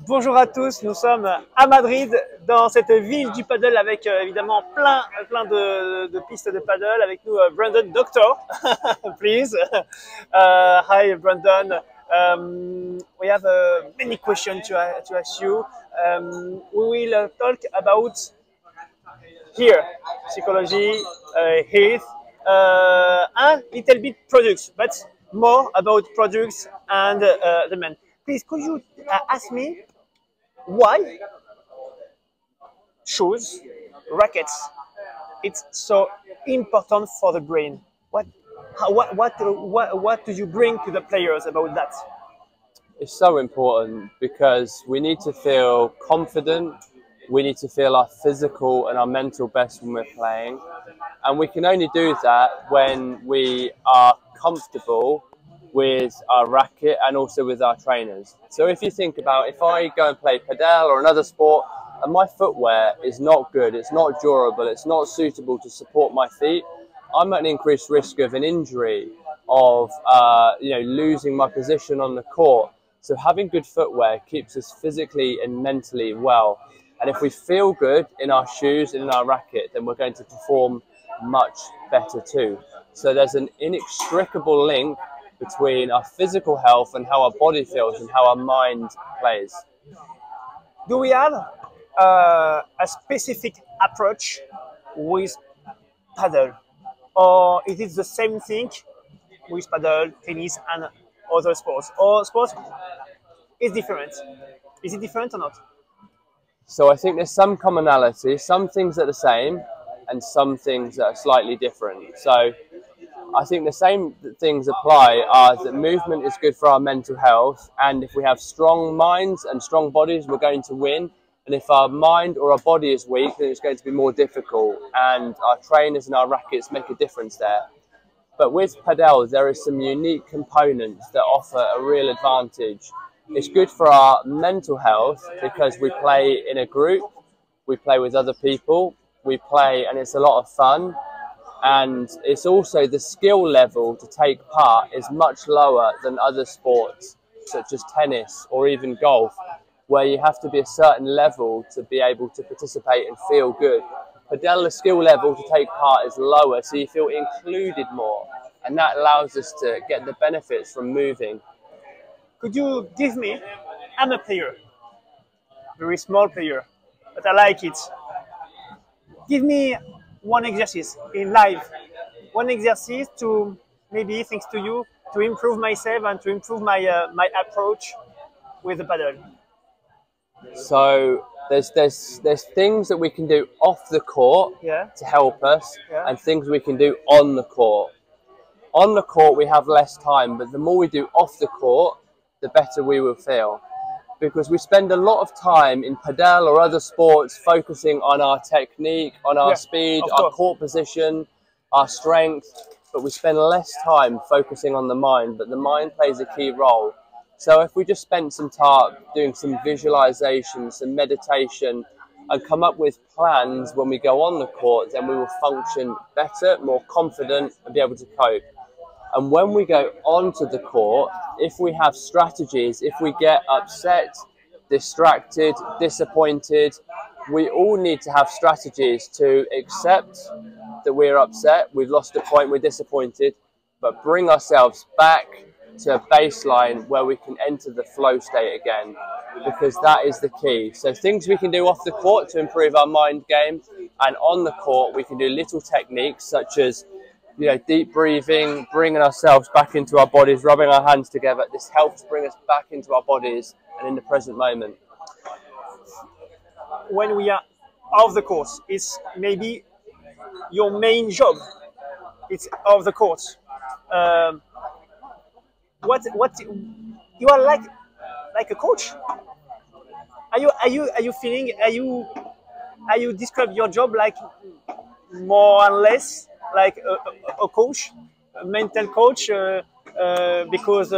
Bonjour à tous, nous sommes à Madrid, dans cette ville du paddle avec évidemment plein de pistes de paddle. Avec nous, Brendon, doctor, please. Hi, Brendon. We have many questions to ask you. We will talk about here, psychology, health, and little bit products, but more about products and the men. Please, could you ask me why shoes, rackets, it's so important for the brain? What do you bring to the players about that? It's so important because we need to feel confident, we need to feel our physical and our mental best when we're playing, and we can only do that when we are comfortable with our racket and also with our trainers. So if you think about, if I go and play Padel or another sport and my footwear is not good, it's not durable, it's not suitable to support my feet, I'm at an increased risk of an injury, of losing my position on the court. So having good footwear keeps us physically and mentally well. And if we feel good in our shoes and in our racket, then we're going to perform much better too. So there's an inextricable link between our physical health and how our body feels and how our mind plays. Do we have a specific approach with paddle, or is it the same thing with paddle, tennis, and other sports? Or sports is different? Is it different or not? So I think there's some commonality, some things that are the same, and some things that are slightly different. So I think the same things apply are that movement is good for our mental health, and if we have strong minds and strong bodies, we're going to win. And if our mind or our body is weak, then it's going to be more difficult, and our trainers and our rackets make a difference there. But with Padel, there is some unique components that offer a real advantage. It's good for our mental health because we play in a group, we play with other people, we play and it's a lot of fun. And it's also the skill level to take part is much lower than other sports, such as tennis or even golf, where you have to be a certain level to be able to participate and feel good. Padel, the skill level to take part is lower, so you feel included more. And that allows us to get the benefits from moving. Could you give me, I'm a player, very small player, but I like it. Give me one exercise in life, one exercise to maybe, thanks to you, to improve myself and to improve my my approach with the paddle. So there's things that we can do off the court to help us, and things we can do on the court. On the court we have less time, but the more we do off the court, the better we will feel. Because we spend a lot of time in Padel or other sports focusing on our technique, on our speed, our court position, our strength, but we spend less time focusing on the mind, but the mind plays a key role. So if we just spend some time doing some visualization, some meditation, and come up with plans when we go on the court, then we will function better, more confident, and be able to cope. And when we go onto the court, if we have strategies, if we get upset, distracted, disappointed, we all need to have strategies to accept that we're upset, we've lost a point, we're disappointed, but bring ourselves back to a baseline where we can enter the flow state again, because that is the key. So things we can do off the court to improve our mind game, and on the court we can do little techniques such as deep breathing, bringing ourselves back into our bodies, rubbing our hands together. This helps bring us back into our bodies and in the present moment. When we are off the court, it's maybe your main job. It's off the court. What you are like a coach? Are you feeling? Are you describe your job like more and less like a coach, a mental coach, because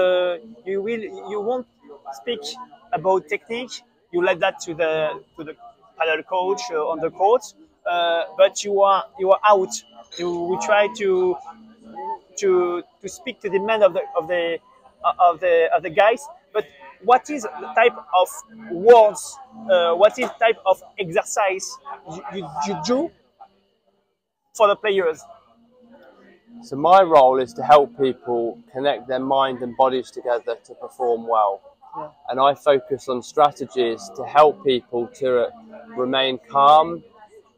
you won't speak about technique. You let that to the paddle coach on the court, but you are out. We try to speak to the men of the guys, but what is the type of words, what is type of exercise you do for the players? So my role is to help people connect their mind and bodies together to perform well. Yeah. And I focus on strategies to help people to remain calm,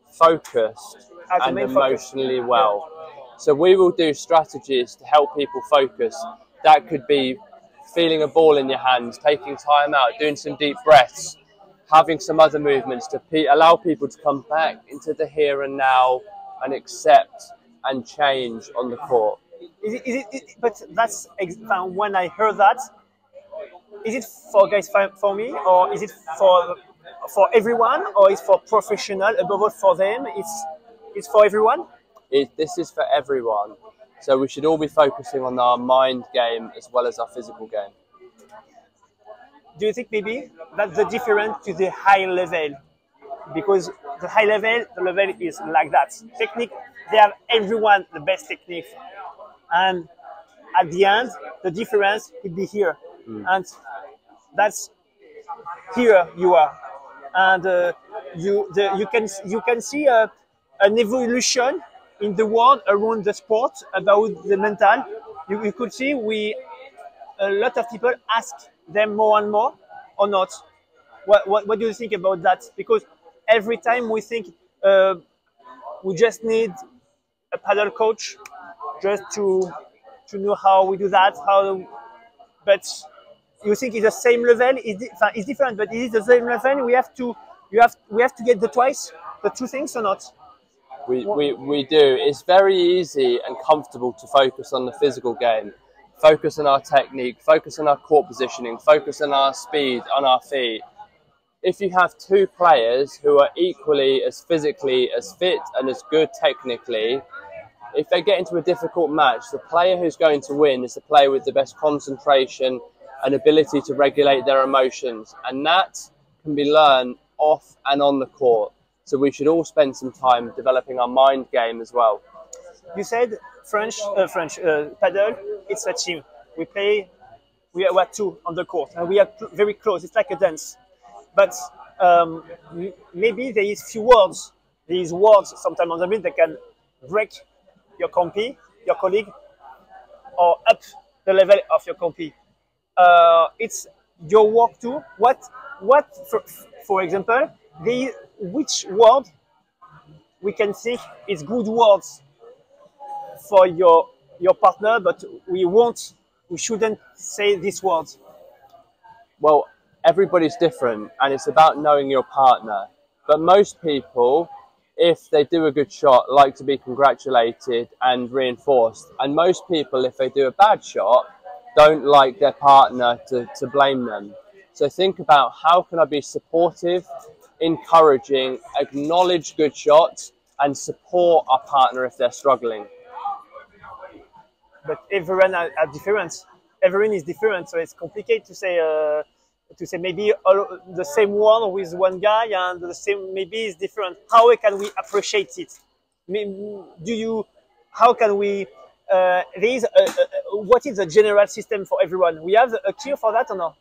focused, and emotionally well. Yeah. So we will do strategies to help people focus. That could be feeling a ball in your hands, taking time out, doing some deep breaths, having some other movements to allow people to come back into the here and now and accept and change on the court. But that's when I heard that. Is it for guys, for me, or is it for everyone, or is it for professional? Above all, for them, it's for everyone. This is for everyone. So we should all be focusing on our mind game as well as our physical game. Do you think maybe that's the difference to the high level? Because the high level, the level is like that. Technique, they have everyone the best technique. And at the end, the difference could be here. And that's here you are. And you can see an evolution in the world around the sport about the mental. You could see a lot of people ask them more and more or not. What do you think about that? Because every time we think we just need a paddle coach just to know how we do that, but you think it's the same level? It's different, but is it the same level? We have to get the two things or not? We do. It's very easy and comfortable to focus on the physical game, focus on our technique, focus on our court positioning, focus on our speed, on our feet. If you have two players who are equally as physically as fit and as good technically, if they get into a difficult match, the player who's going to win is the player with the best concentration and ability to regulate their emotions. And that can be learned off and on the court. So we should all spend some time developing our mind game as well. You said Padel, it's a team. We are two on the court, and we are very close. It's like a dance. But maybe there is few words. There is words sometimes on the field that can break your colleague, or up the level of your compy. It's your work too. For example, which word we can think is good words for your partner, but we shouldn't say these words? Well, everybody's different, and it's about knowing your partner. But most people, if they do a good shot, like to be congratulated and reinforced. And most people, if they do a bad shot, don't like their partner to blame them. So think about, how can I be supportive, encouraging, acknowledge good shots, and support our partner if they're struggling. But everyone are different. Everyone is different, so it's complicated to say maybe the same one with one guy and the same maybe is different. How can we appreciate it? How can we? What is the general system for everyone? We have a cue for that or not?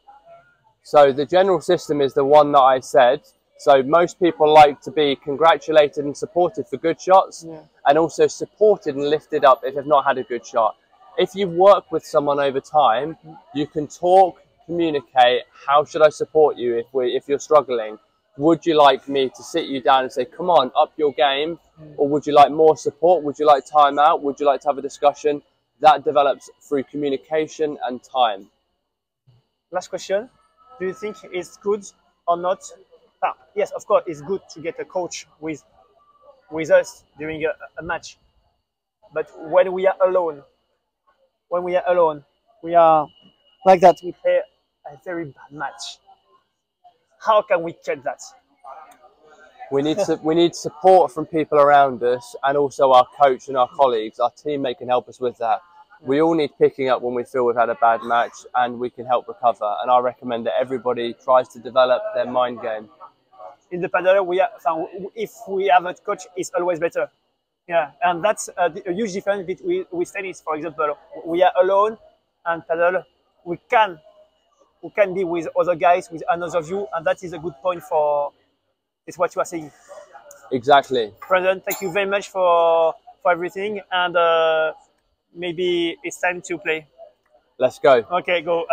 So the general system is the one that I said. So most people like to be congratulated and supported for good shots, yeah, and also supported and lifted up if they've not had a good shot. If you work with someone over time, you can talk, communicate, how should I support you if you're struggling? Would you like me to sit you down and say, come on, up your game? Or would you like more support? Would you like time out? Would you like to have a discussion? That develops through communication and time. Last question. Do you think it's good or not? Yes, of course, it's good to get a coach with us during a match. But when we are alone, we are like that, we play a very bad match. How can we cut that? We need support from people around us, and also our coach and our colleagues. Our teammate can help us with that. We all need picking up when we feel we've had a bad match, and we can help recover. And I recommend that everybody tries to develop their mind game. In the paddle, if we have a coach, it's always better. Yeah, and that's a huge difference with tennis, for example. We are alone, and paddle, we can who can be with other guys with another view, and that is a good point for. It's what you are saying. Exactly. Brendon, thank you very much for everything, and maybe it's time to play. Let's go. Okay, go.